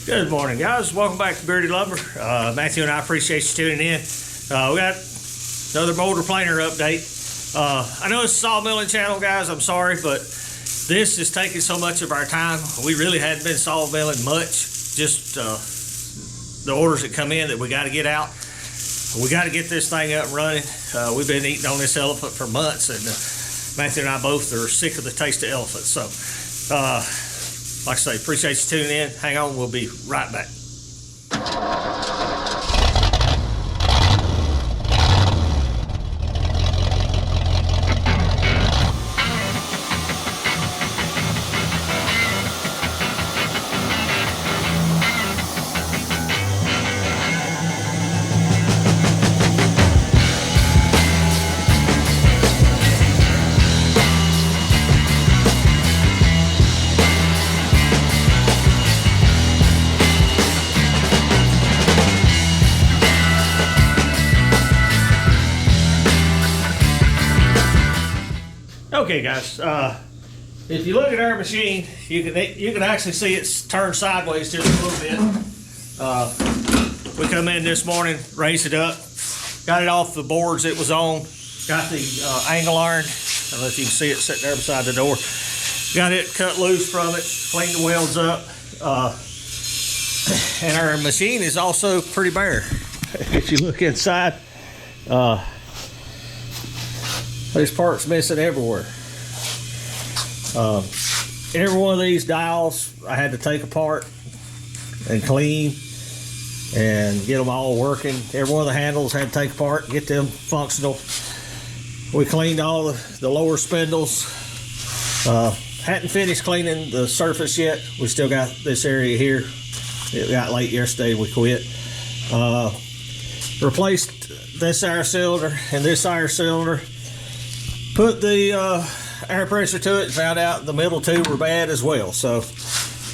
Good morning, guys. Welcome back to Bearded Lumber. Matthew and I appreciate you tuning in. We got another motor planer update. I know it's a sawmilling channel, guys. I'm sorry, but this is taking so much of our time. We really hadn't been sawmilling much. Just the orders that come in that we got to get out. We got to get this thing up and running. We've been eating on this elephant for months, and Matthew and I both are sick of the taste of elephants. So, like I say, appreciate you tuning in. Hang on, we'll be right back. Okay, guys, if you look at our machine, you can actually see it's turned sideways just a little bit. We come in this morning, raised it up, got it off the boards it was on, got the angle iron, I don't know if you can see it sitting there beside the door, got it cut loose from it, cleaned the welds up, and our machine is also pretty bare. If you look inside, there's parts missing everywhere. Every one of these dials I had to take apart and clean and get them all working. Every one of the handles I had to take apart and get them functional. We cleaned all the lower spindles. Hadn't finished cleaning the surface yet. We still got this area here. It got late yesterday, we quit. Replaced this air cylinder and this air cylinder. Put the air pressure to it and found out the middle two were bad as well. So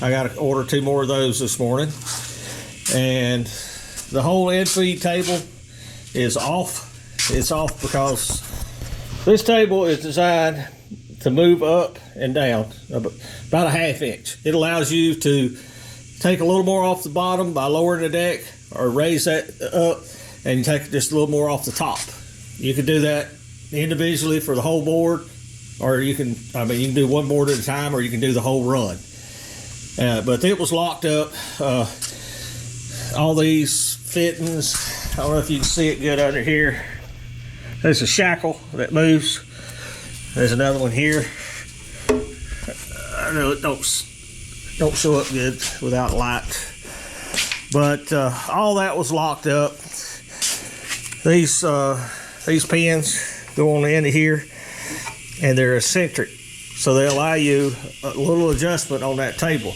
I got to order 2 more of those this morning. And the whole end feed table is off. It's off because this table is designed to move up and down about a 1/2 inch. It allows you to take a little more off the bottom by lowering the deck, or raise that up and you take just a little more off the top. You can do that individually for the whole board, or you can do one board at a time, or you can do the whole run. But it was locked up. All these fittings, I don't know if you can see it good under here. There's a shackle that moves. There's another one here. I know it don't show up good without light, but all that was locked up. These pins go on the end of here, and they're eccentric, so they allow you a little adjustment on that table.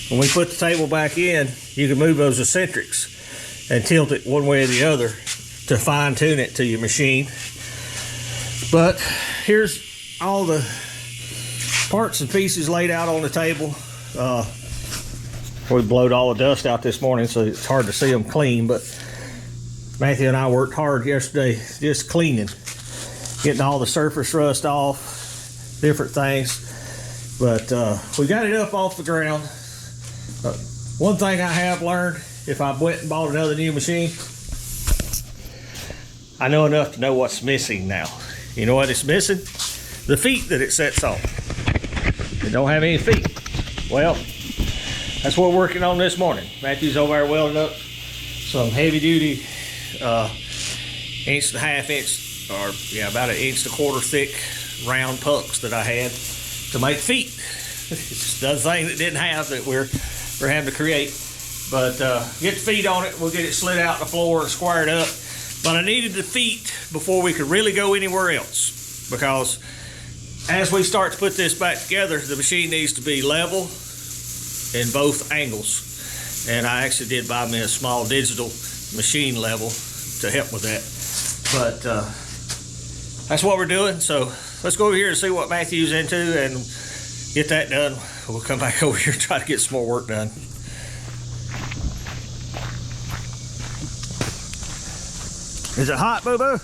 When we put the table back in, you can move those eccentrics and tilt it one way or the other to fine tune it to your machine. But here's all the parts and pieces laid out on the table. We blowed all the dust out this morning, so it's hard to see them clean, but Matthew and I worked hard yesterday just cleaning, getting all the surface rust off, different things. But we got it up off the ground. One thing I have learned, if I went and bought another new machine, I know enough to know what's missing now. You know what it's missing? The feet that it sets on. It don't have any feet. Well, that's what we're working on this morning. Matthew's over there welding up some heavy duty 1.5 inch, or yeah, about 1.25 inch thick round pucks that I had to make feet. It's the thing that didn't have that we're having to create. But get the feet on it, we'll get it slid out the floor and squared up. But I needed the feet before we could really go anywhere else, because as we start to put this back together, the machine needs to be level in both angles. And I actually did buy me a small digital machine level to help with that. But that's what we're doing. So let's go over here and see what Matthew's into and get that done. We'll come back over here and try to get some more work done. Is it hot, Boo Boo?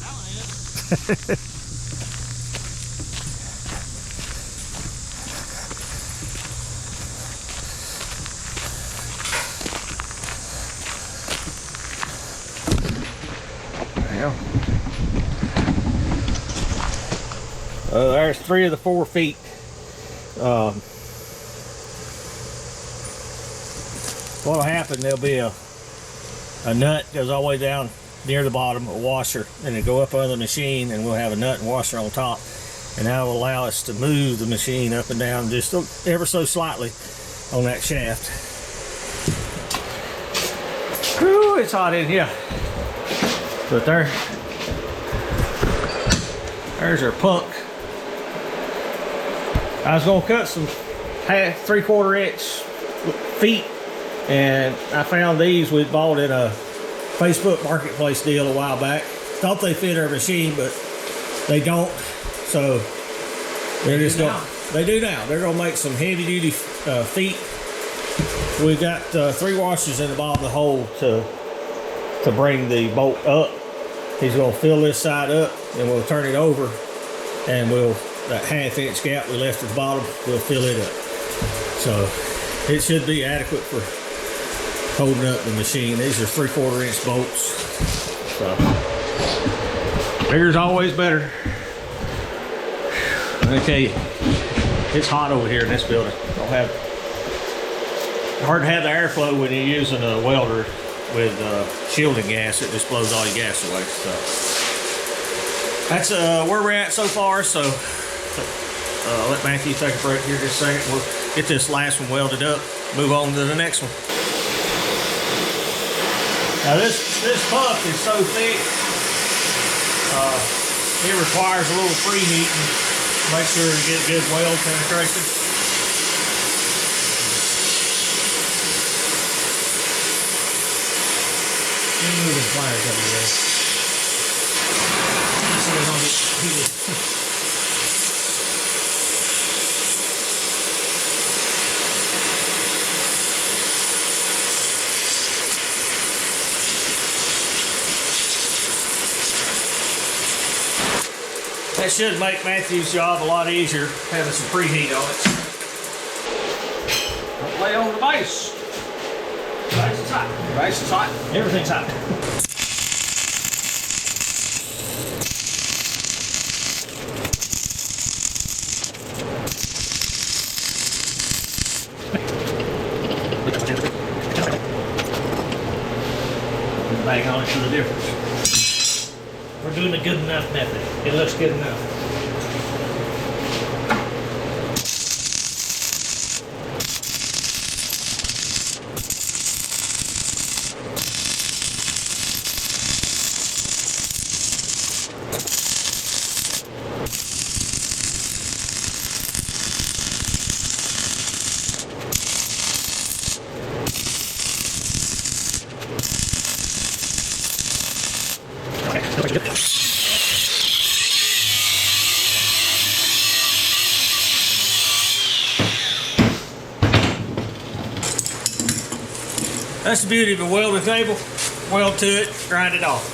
That one is. Well, there's 3 of the 4 feet. What'll happen, there'll be a nut goes all the way down near the bottom, a washer, and it go up under the machine, and we'll have a nut and washer on top, and that will allow us to move the machine up and down just ever so slightly on that shaft. Whew, it's hot in here. But there's our punk. I was gonna cut some 3/4 inch feet, and I found these we bought at a Facebook Marketplace deal a while back. Thought they fit our machine, but they don't. So they're just going. They do now. They're gonna make some heavy duty feet. We got 3 washers in the bottom of the hole to bring the bolt up. He's gonna fill this side up, and we'll turn it over, and that 1/2 inch gap we left at the bottom, we'll fill it up. So it should be adequate for holding up the machine. These are 3/4 inch bolts. So bigger's always better. Okay, it's hot over here in this building. Hard to have the airflow when you're using a welder with shielding gas. It just blows all your gas away. So that's where we're at so far. So let Matthew take a break here just a second. We'll get this last one welded up, move on to the next one. Now this puck is so thick, it requires a little preheating. Make sure to get good weld penetration. Moving pliers over there. So they don't get heated. That should make Matthew's job a lot easier, having some preheat on it. Don't lay on the base. The base is hot. The base is hot. Everything's hot. Bang on it for the difference. We're doing a good enough method. It looks good enough. That's the beauty of a welding table. Weld to it, grind it off.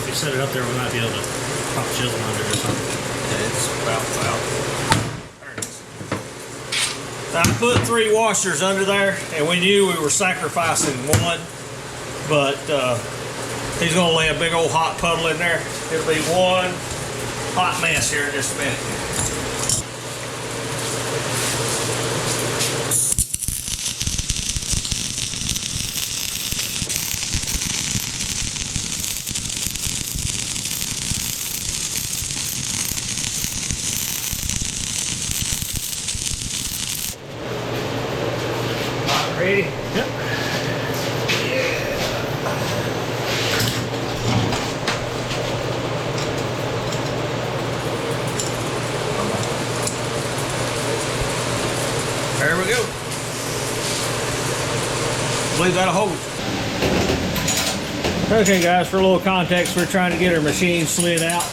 If you set it up there, we might be able to pop chisel under it or something. Yeah, it's about. There it is. I put 3 washers under there, and we knew we were sacrificing one, but he's gonna lay a big old hot puddle in there. It'll be one hot mess here in just a minute. Ready? Yep. There we go. I believe that'll hold. Okay guys, for a little context, we're trying to get our machine slid out.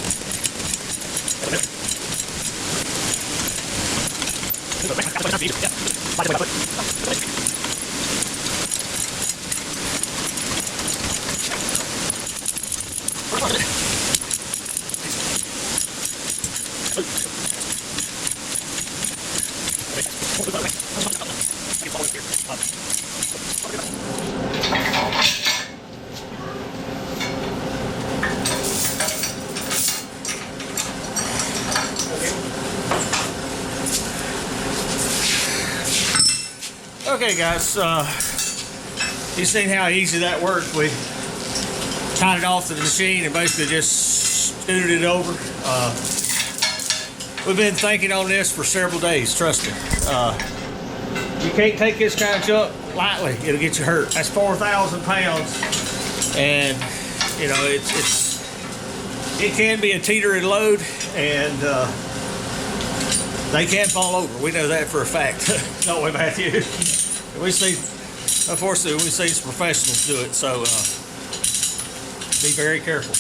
Okay, guys, you seen how easy that worked. We tied it off to the machine and basically just scooted it over. We've been thinking on this for several days, trust me. You can't take this kind of junk lightly. It'll get you hurt. That's 4,000 pounds. And, you know, it can be a teetering load, and they can fall over. We know that for a fact, don't we, Matthew? Unfortunately, we see some professionals do it, so be very careful.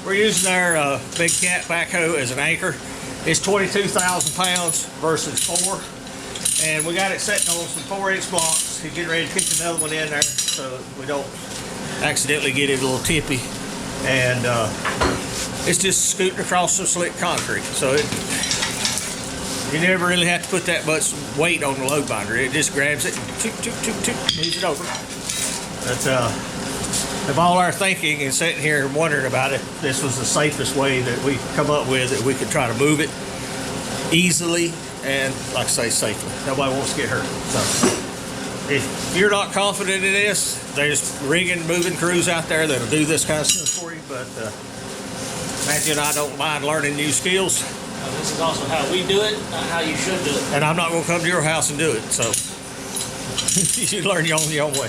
We're using our big cat backhoe as an anchor. It's 22,000 pounds versus 4, and we got it sitting on some 4-inch blocks. He's getting ready to kick another one in there so we don't accidentally get it a little tippy. And it's just scooting across some slick concrete, so you never really have to put that much weight on the load binder. It just grabs it and moves it over. But of all our thinking and sitting here and wondering about it, this was the safest way that we come up with that we could try to move it easily and, like I say, safely. Nobody wants to get hurt. So if you're not confident in this, there's rigging, moving crews out there that'll do this kind of stuff for you. But Matthew and I don't mind learning new skills. This is also how we do it, not how you should do it. And I'm not going to come to your house and do it. So you should learn your own way.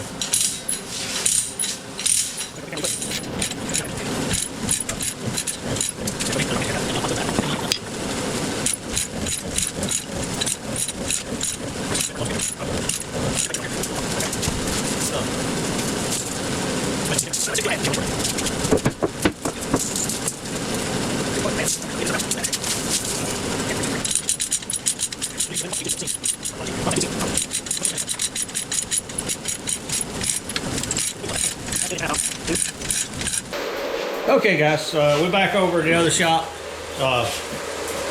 Okay, guys, we're back over at the other shop.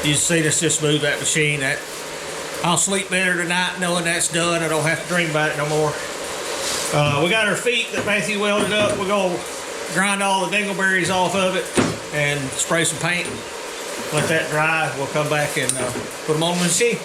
You see us just move that machine. I'll sleep better tonight knowing that's done. I don't have to dream about it no more. We got our feet that Matthew welded up. We're going to grind all the dingleberries off of it and spray some paint. Let that dry. We'll come back and put them on the machine.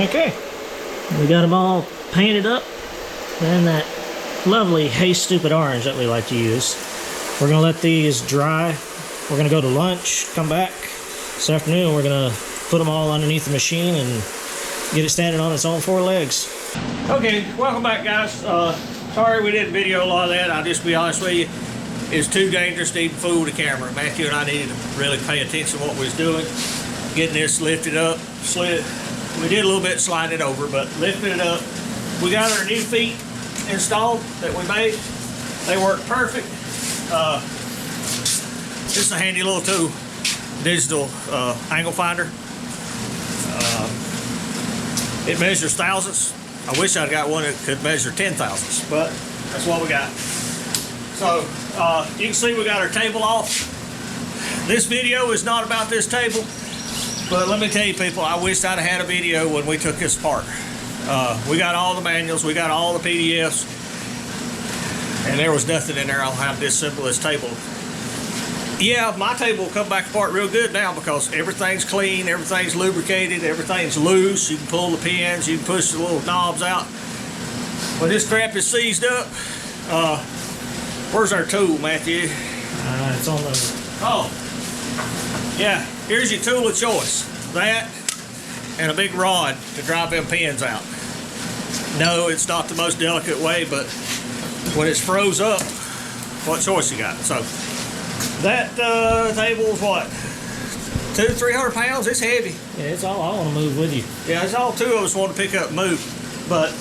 Okay, we got them all painted up, and that lovely Hey Stupid orange that we like to use. We're gonna let these dry. We're gonna go to lunch, come back this afternoon. We're gonna put them all underneath the machine and get it standing on its own 4 legs. Okay, welcome back, guys. Sorry we didn't video a lot of that. I'll just be honest with you. It's too dangerous to even fool the camera. Matthew and I needed to really pay attention to what we was doing. Getting this lifted up, slid. We did a little bit sliding it over, but lifted it up. We got our new feet installed that we made. They work perfect. This is a handy little tool, digital angle finder. It measures thousandths. I wish I'd got one that could measure 10,000ths, but that's what we got. So you can see we got our table off. This video is not about this table, but let me tell you people, I wish I'd have had a video when we took this apart. We got all the manuals, we got all the PDFs, and there was nothing in there on how to disassemble this table. Yeah, my table will come back apart real good now because everything's clean, everything's lubricated, everything's loose. You can pull the pins, you can push the little knobs out. When this crap is seized up, where's our tool, Matthew? It's on the... Oh, yeah, here's your tool of choice. That and a big rod to drive them pins out. No, it's not the most delicate way, but when it's froze up, what choice you got? So that table is what, 200-300 pounds? It's heavy. Yeah, it's all I want to move with you. Yeah, it's all two of us want to pick up and move. But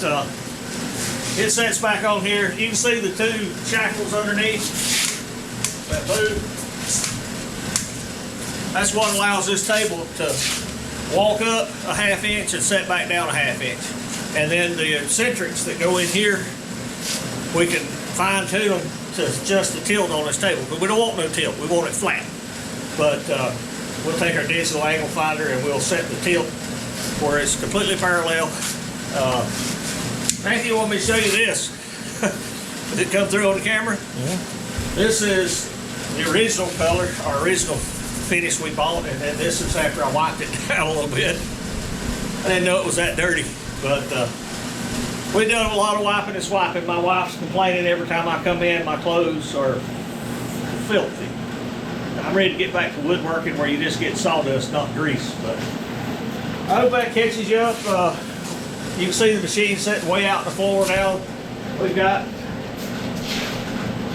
it sets back on here. You can see the two shackles underneath that boot. That's what allows this table to walk up a ½ inch and set back down a ½ inch. And then the eccentrics that go in here, we can fine tune them to adjust the tilt on this table. But we don't want no tilt, we want it flat. But we'll take our digital angle finder and we'll set the tilt where it's completely parallel. Matthew, you want me to show you this? Did it come through on the camera? Yeah. This is the original color, our original finish we bought, and then this is after I wiped it down a little bit. I didn't know it was that dirty, but we've done a lot of wiping and swiping. My wife's complaining every time I come in, my clothes are filthy. I'm ready to get back to woodworking where you just get sawdust, not grease. But I hope that catches you up. You can see the machine sitting way out on the floor now. We've got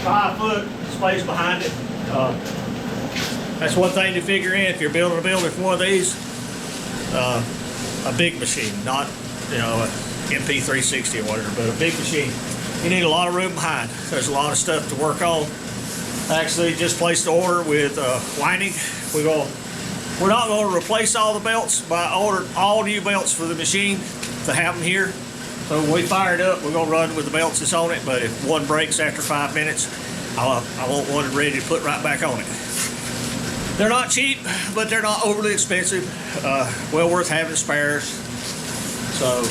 5 foot space behind it. That's one thing to figure in if you're building a building for one of these. A big machine, not a MP360 or whatever, but a big machine. You need a lot of room behind. There's a lot of stuff to work on. Actually, just placed an order with Weining. We're not going to replace all the belts, but I ordered all new belts for the machine to have them here. So when we fire it up, we're going to run with the belts that's on it, but if one breaks after 5 minutes, I want one ready to put right back on it. They're not cheap, but they're not overly expensive. Well worth having spares. So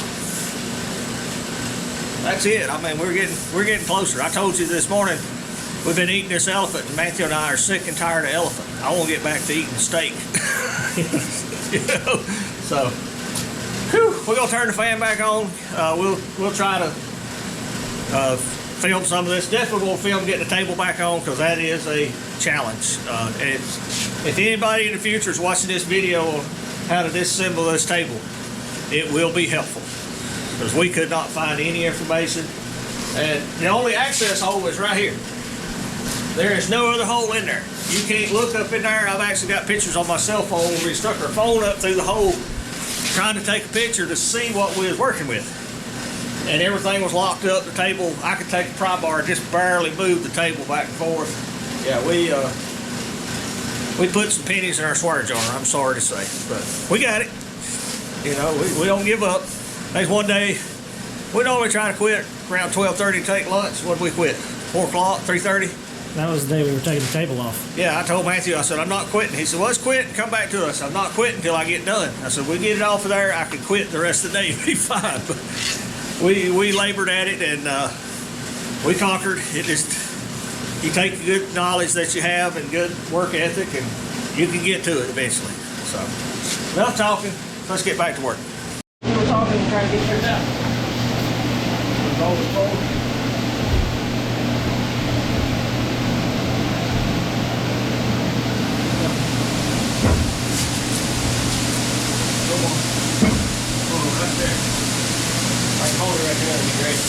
that's it. I mean, we're getting closer. I told you this morning we've been eating this elephant, and Matthew and I are sick and tired of elephant. I want to get back to eating steak. So we're gonna turn the fan back on. We'll try to film some of this. Definitely gonna film getting the table back on because that is a challenge. If anybody in the future is watching this video on how to disassemble this table, it will be helpful because we could not find any information. And the only access hole is right here. There is no other hole in there. You can't look up in there. I've actually got pictures on my cell phone where we stuck our phone up through the hole trying to take a picture to see what we was working with. And everything was locked up. The table, I could take the pry bar and just barely move the table back and forth. Yeah, we put some pennies in our swear jar, I'm sorry to say. But we got it. We don't give up. There's one day, we normally try to quit around 12:30 to take lunch. What did we quit? 4 o'clock, 3:30? That was the day we were taking the table off. Yeah, I told Matthew, I said, I'm not quitting. He said, well, let's quit and come back to us. I'm not quitting until I get done. I said, we get it off of there, I can quit the rest of the day and be fine. But we labored at it and we conquered. You take the good knowledge that you have and good work ethic and you can get to it eventually. So, enough talking. Let's get back to work. We're talking and trying to get turned out. Roll it forward. Right there. I can hold it right there, that'd be great.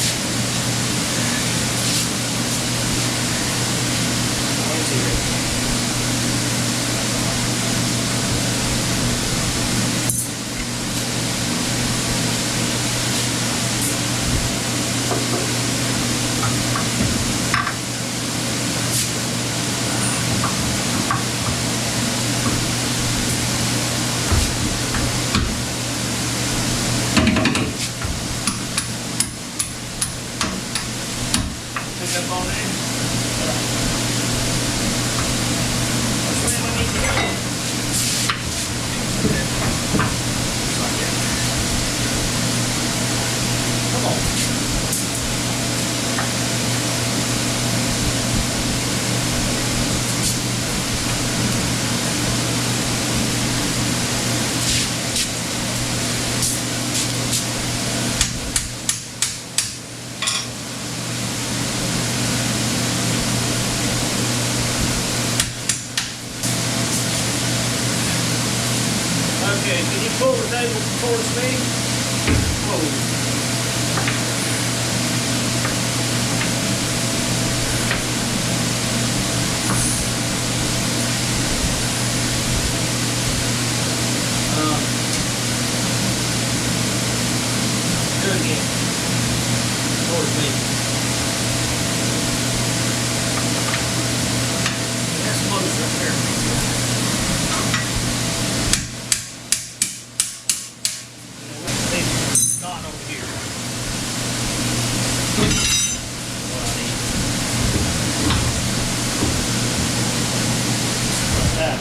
towards me. Whoa. Do it again. Towards me. That's close up there. Not over here. What I need. Like that.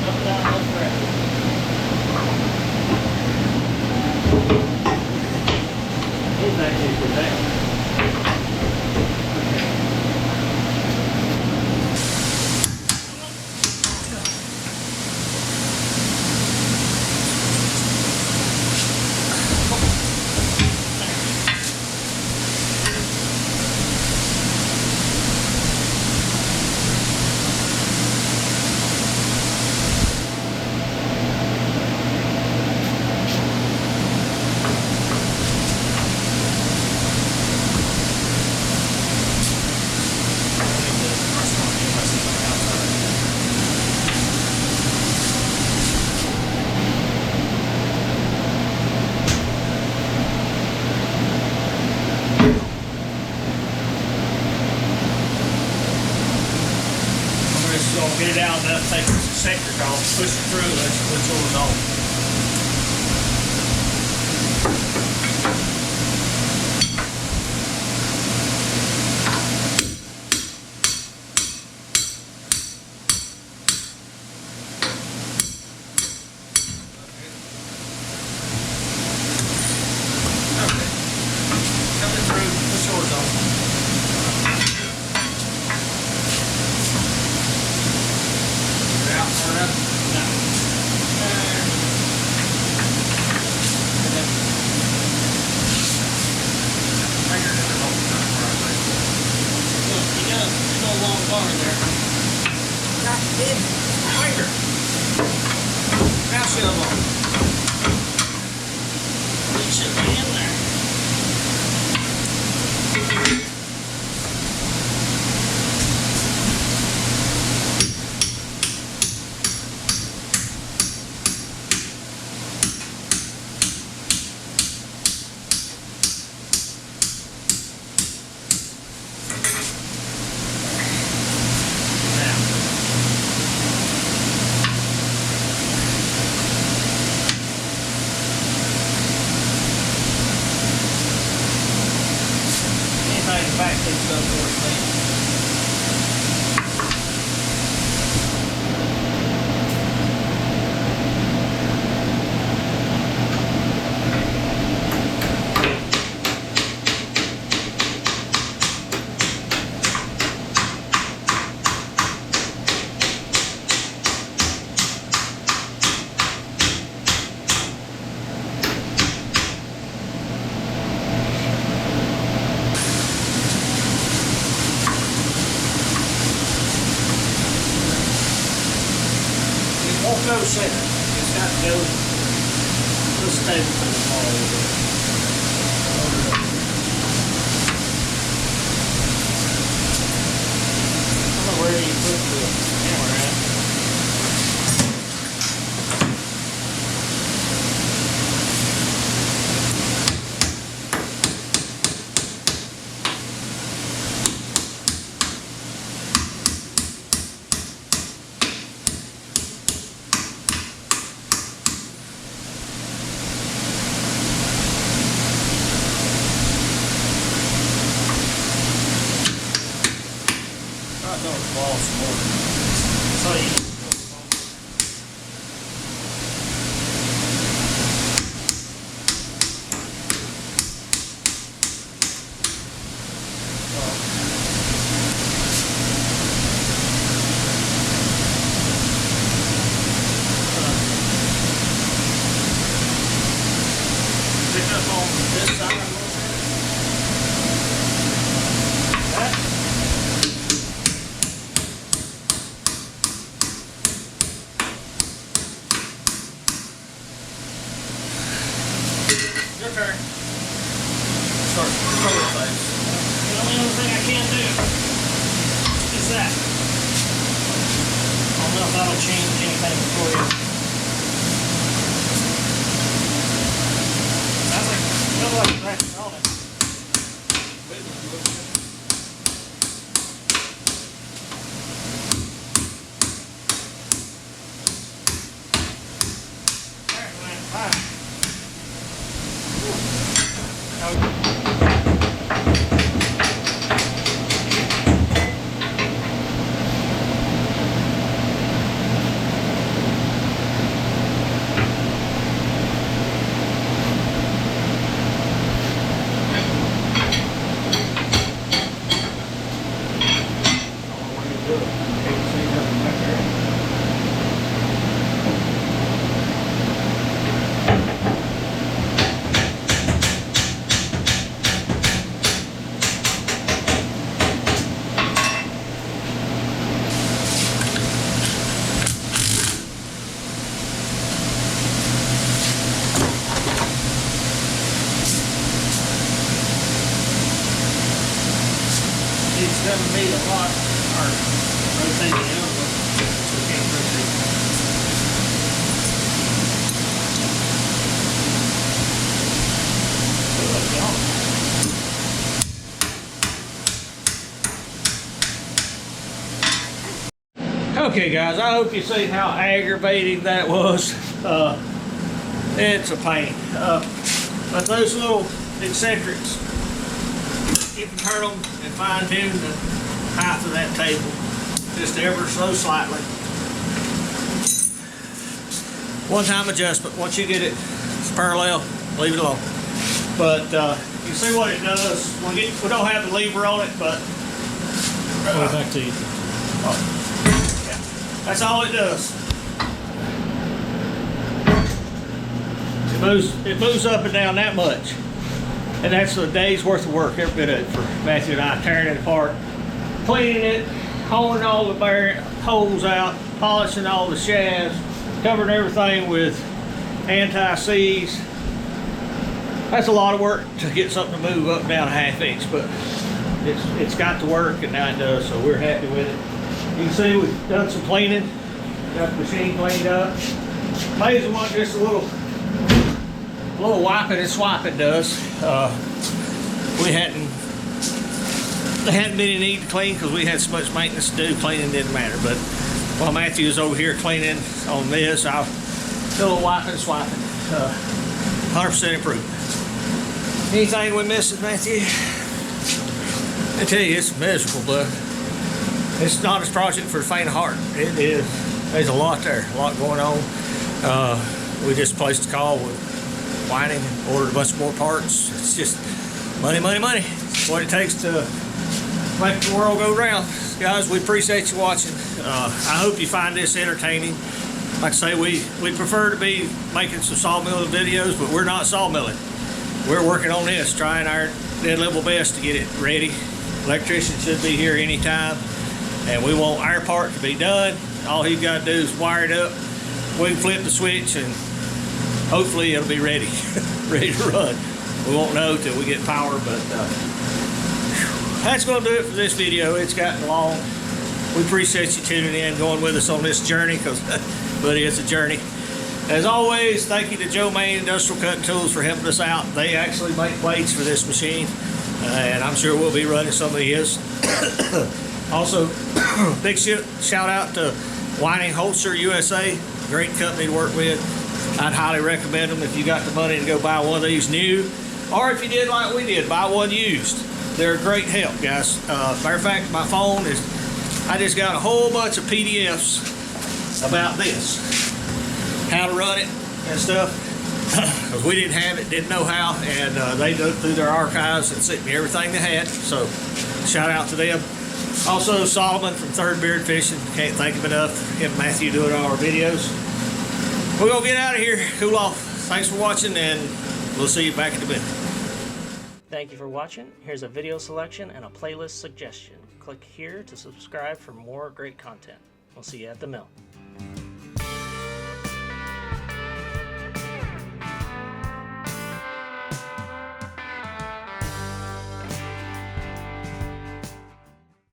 Up, down, left, right. He's back here, get back. Get it out enough, take the sector off, push it through, let's put yours on. Okay. Coming through, push yours on. No. Look, you got a long bar there. Not big. Finger. Now shove on. It should be in there. Back this stuff towards me. Won't go center. It's got to go. This table for the fall over there. I don't know where you put the camera at. Ball some more. So you pick up on only thing I can do is that. I don't know if that'll change anything for you. Sounds like that's on it. It's going to need a lot or rotate the elbow. We can't rotate. Okay guys, I hope you see how aggravating that was. It's a pain. But those little eccentrics, you can turn them and fine tune the height of that table just ever so slightly. One time adjustment. Once you get it parallel, leave it alone. But you see what it does. We don't have the lever on it, but back to you. Yeah, that's all it does. It moves up and down that much. And that's a day's worth of work, every bit of it, for Matthew and I, tearing it apart, cleaning it, honing all the holes out, polishing all the shafts, covering everything with anti-seize. That's a lot of work to get something to move up and down a ½ inch, but it's got to work, and now it does, so we're happy with it. You can see we've done some cleaning, got the machine cleaned up. Amazing one, just a little wiping and swiping does. There hadn't been any need to clean because we had so much maintenance to do. Cleaning didn't matter, but while Matthew was over here cleaning on this, I'll do a little wiping and swiping. 100% improvement. Anything we missing, Matthew? I tell you, it's miserable, but it's not a project for the faint of heart. It is. There's a lot there, a lot going on. We just placed a call with Weining, ordered a bunch more parts. It's just money, money, money. It's what it takes to make the world go round. Guys, we appreciate you watching. I hope you find this entertaining. Like I say, we prefer to be making some sawmilling videos, but we're not sawmilling. We're working on this, trying our dead level best to get it ready. Electrician should be here anytime, and we want our part to be done. All he's got to do is wire it up. We can flip the switch, and hopefully it'll be ready, ready to run. We won't know till we get power, but that's going to do it for this video. It's gotten long. We appreciate you tuning in, going with us on this journey, because, buddy, it's a journey. As always, thank you to Joe Maine Industrial Cutting Tools for helping us out. They actually make plates for this machine, and I'm sure we'll be running some of his. Also, big shout out to Weining Holster USA, great company to work with. I'd highly recommend them if you got the money to go buy one of these new, or if you did like we did, buy one used. They're a great help, guys. Matter of fact, my phone is, I just got a whole bunch of PDFs about this, how to run it and stuff, because we didn't have it, didn't know how, and they dug through their archives and sent me everything they had, so shout out to them. Also, Solomon from Third Beard Fishing, can't thank him enough. Him and Matthew doing all our videos. We're going to get out of here, cool off. Thanks for watching, and we'll see you back in a minute. Thank you for watching. Here's a video selection and a playlist suggestion. Click here to subscribe for more great content. We'll see you at the mill.